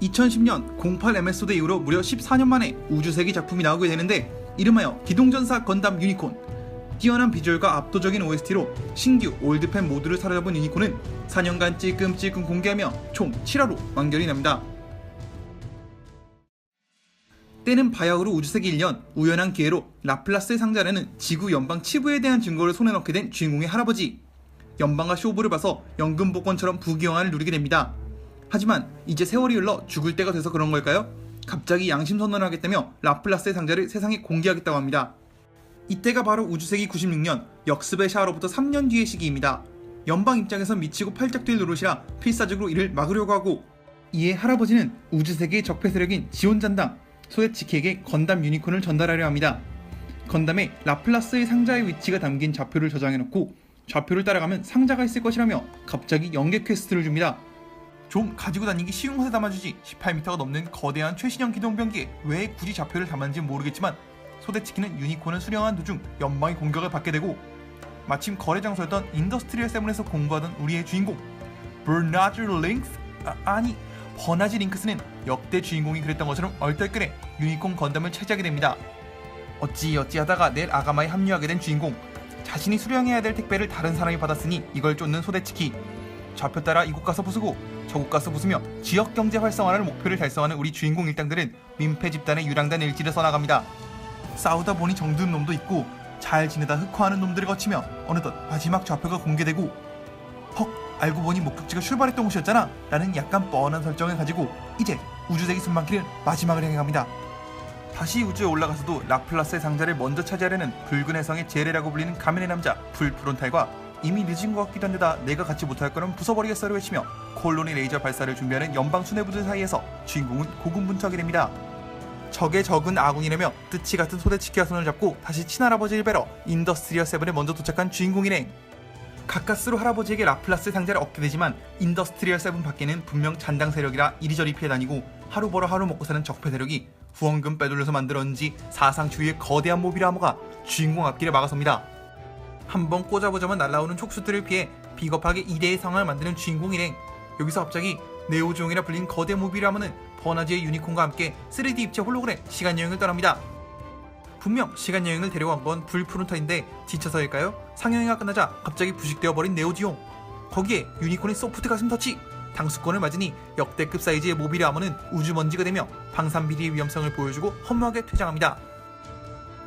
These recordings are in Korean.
2010년 08 MS 대 이후로 무려 14년 만에 우주세기 작품이 나오게 되는데, 이름하여 기동전사 건담 유니콘. 뛰어난 비주얼과 압도적인 OST로 신규 올드팬 모두를 사로잡은 유니콘은 4년간 찔끔찔끔 공개하며 총 7화로 완결이 납니다. 때는 바야흐로 우주세기 1년, 우연한 기회로 라플라스의 상자라는 지구 연방 치부에 대한 증거를 손에 넣게 된 주인공의 할아버지. 연방과 쇼부를 봐서 연금 복권처럼 부귀영화를 누리게 됩니다. 하지만 이제 세월이 흘러 죽을 때가 돼서 그런 걸까요? 갑자기 양심 선언을 하겠다며 라플라스의 상자를 세상에 공개하겠다고 합니다. 이때가 바로 우주세기 96년, 역습의 샤아로부터 3년 뒤의 시기입니다. 연방 입장에선 미치고 팔짝 뛸 노릇이라 필사적으로 이를 막으려고 하고, 이에 할아버지는 우주세계의 적폐 세력인 지원잔당 소데치키에게 건담 유니콘을 전달하려 합니다. 건담에 라플라스의 상자의 위치가 담긴 좌표를 저장해놓고 좌표를 따라가면 상자가 있을 것이라며 갑자기 연계 퀘스트를 줍니다. 좀 가지고 다니기 쉬운 곳에 담아주지 18m가 넘는 거대한 최신형 기동병기에 왜 굳이 좌표를 담았는지 모르겠지만, 소데치키는 유니콘을 수령한 도중 연방의 공격을 받게 되고, 마침 거래 장소였던 인더스트리얼 세븐에서 공부하던 우리의 주인공 버나즈 링크스? 아니 버나즈 링크스는 역대 주인공이 그랬던 것처럼 얼떨결에 유니콘 건담을 차지하게 됩니다. 어찌어찌 하다가 내일 아가마에 합류하게 된 주인공. 자신이 수령해야 될 택배를 다른 사람이 받았으니 이걸 쫓는 소데치키. 좌표 따라 이곳 가서 부수고 저곳 가서 부수며 지역경제 활성화를 목표를 달성하는 우리 주인공 일당들은 민폐 집단의 유랑단 일지를 써나갑니다. 싸우다 보니 정든 놈도 있고 잘 지내다 흑화하는 놈들을 거치며 어느덧 마지막 좌표가 공개되고, 헉, 알고 보니 목적지가 출발했던 곳이었잖아 라는 약간 뻔한 설정을 가지고 이제 우주세기 순방길은 마지막을 향해 갑니다. 다시 우주에 올라가서도 라플라스의 상자를 먼저 차지하려는 붉은 해성의 제레라고 불리는 가면의 남자 풀프론탈과 이미 늦은 것 같기도 한데다 내가 같이 못할 거면 부숴버리겠어를 외치며 콜로니 레이저 발사를 준비하는 연방 수뇌부들 사이에서 주인공은 고군분투하게 됩니다. 적의 적은 아군이라며 뜻이 같은 소데치키와 손을 잡고 다시 친할아버지를 뵈러 인더스트리얼 세븐에 먼저 도착한 주인공 일행. 가까스로 할아버지에게 라플라스 상자를 얻게 되지만 인더스트리얼 세븐 밖에는 분명 잔당 세력이라 이리저리 피해 다니고 하루 벌어 하루 먹고 사는 적폐 세력이 후원금 빼돌려서 만들었는지 사상 주위의 거대한 모비라 암호가 주인공 앞길을 막아섭니다. 한번 꽂아보자면 날아오는 촉수들을 피해 비겁하게 2대의 상황을 만드는 주인공 일행. 여기서 갑자기 네오지옹이라 불린 거대 모비라 암호는 버나즈의 유니콘과 함께 3D 입체 홀로그램 시간여행을 떠납니다. 분명 시간여행을 데려간 건 불프론타인데 지쳐서일까요? 상영회가 끝나자 갑자기 부식되어버린 네오지옹. 거기에 유니콘의 소프트 가슴 터치! 당수권을 맞으니 역대급 사이즈의 모비라 암호는 우주먼지가 되며 방산비리의 위험성을 보여주고 허무하게 퇴장합니다.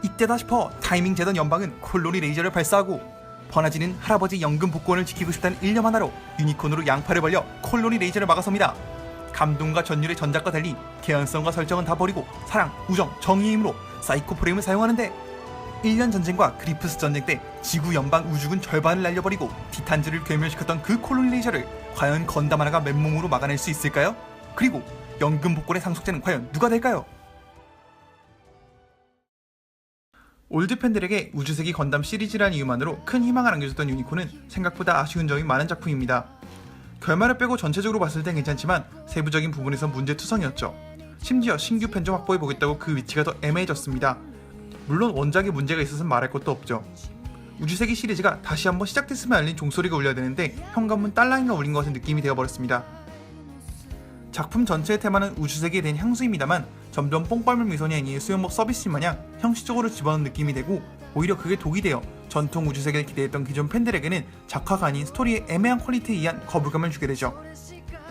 이때다 싶어 타이밍 재던 연방은 콜로니 레이저를 발사하고, 버나지는 할아버지 연금 복권을 지키고 싶다는 일념 하나로 유니콘으로 양팔을 벌려 콜로니 레이저를 막아섭니다. 감동과 전율의 전작과 달리 개연성과 설정은 다 버리고 사랑, 우정, 정의의 힘으로 사이코 프레임을 사용하는데, 1년 전쟁과 그리프스 전쟁 때 지구 연방 우주군 절반을 날려버리고 티탄즈를 괴멸시켰던 그 콜로니 레이저를 과연 건담 하나가 맨몸으로 막아낼 수 있을까요? 그리고 연금 복권의 상속자는 과연 누가 될까요? 올드팬들에게 우주세기 건담 시리즈라는 이유만으로 큰 희망을 안겨줬던 유니콘은 생각보다 아쉬운 점이 많은 작품입니다. 결말을 빼고 전체적으로 봤을 땐 괜찮지만 세부적인 부분에서 문제투성이었죠. 심지어 신규 팬좀 확보해보겠다고 그 위치가 더 애매해졌습니다. 물론 원작에 문제가 있어서는 말할 것도 없죠. 우주세기 시리즈가 다시 한번 시작됐으면 알린 종소리가 울려야 되는데 현관문 딸랑이가 울린 것 같은 느낌이 되어버렸습니다. 작품 전체의 테마는 우주세계에 대한 향수입니다만 점점 뽕빨물 미소녀 애니의 수영복 서비스 마냥 형식적으로 집어넣은 느낌이 되고, 오히려 그게 독이 되어 전통 우주세계를 기대했던 기존 팬들에게는 작화가 아닌 스토리의 애매한 퀄리티에 의한 거부감을 주게 되죠.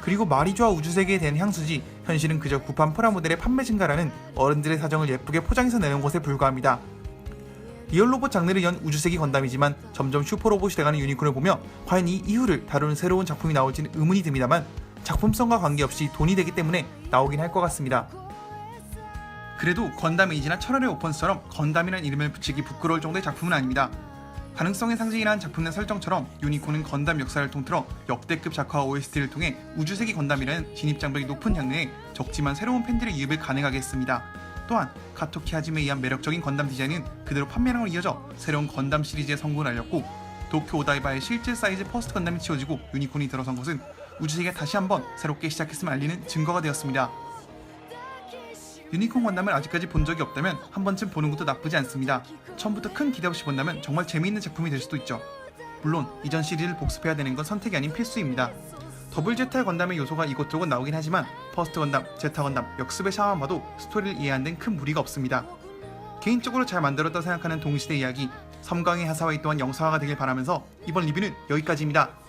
그리고 말이 좋아 우주세계에 대한 향수지 현실은 그저 구판 프라모델의 판매 증가라는 어른들의 사정을 예쁘게 포장해서 내는 것에 불과합니다. 리얼로봇 장르를 연 우주세기 건담이지만 점점 슈퍼로봇이 돼가는 유니콘을 보며 과연 이 이후를 다루는 새로운 작품이 나올지는 의문이 듭니다만, 작품성과 관계없이 돈이 되기 때문에 나오긴 할 것 같습니다. 그래도 건담 에이지나 철월의 오펀스처럼 건담이라는 이름을 붙이기 부끄러울 정도의 작품은 아닙니다. 가능성의 상징이라는 작품 내 설정처럼 유니콘은 건담 역사를 통틀어 역대급 작화와 OST를 통해 우주세기 건담이라는 진입장벽이 높은 장르에 적지만 새로운 팬들의 유입을 가능하게 했습니다. 또한 카토키 하짐에 의한 매력적인 건담 디자인은 그대로 판매량으로 이어져 새로운 건담 시리즈의 성공을 알렸고, 도쿄 오다이바의 실제 사이즈 퍼스트 건담이 치워지고 유니콘이 들어선 것은 우주세계가 다시 한번 새롭게 시작했음을 알리는 증거가 되었습니다. 유니콘 건담을 아직까지 본 적이 없다면 한 번쯤 보는 것도 나쁘지 않습니다. 처음부터 큰 기대 없이 본다면 정말 재미있는 작품이 될 수도 있죠. 물론 이전 시리즈를 복습해야 되는 건 선택이 아닌 필수입니다. 더블 제타 건담의 요소가 이곳저곳 나오긴 하지만 퍼스트 건담, 제타 건담, 역습의 샤만 봐도 스토리를 이해하는 데는 큰 무리가 없습니다. 개인적으로 잘 만들었다 생각하는 동시대 이야기 섬광의 하사와이 또한 영상화가 되길 바라면서 이번 리뷰는 여기까지입니다.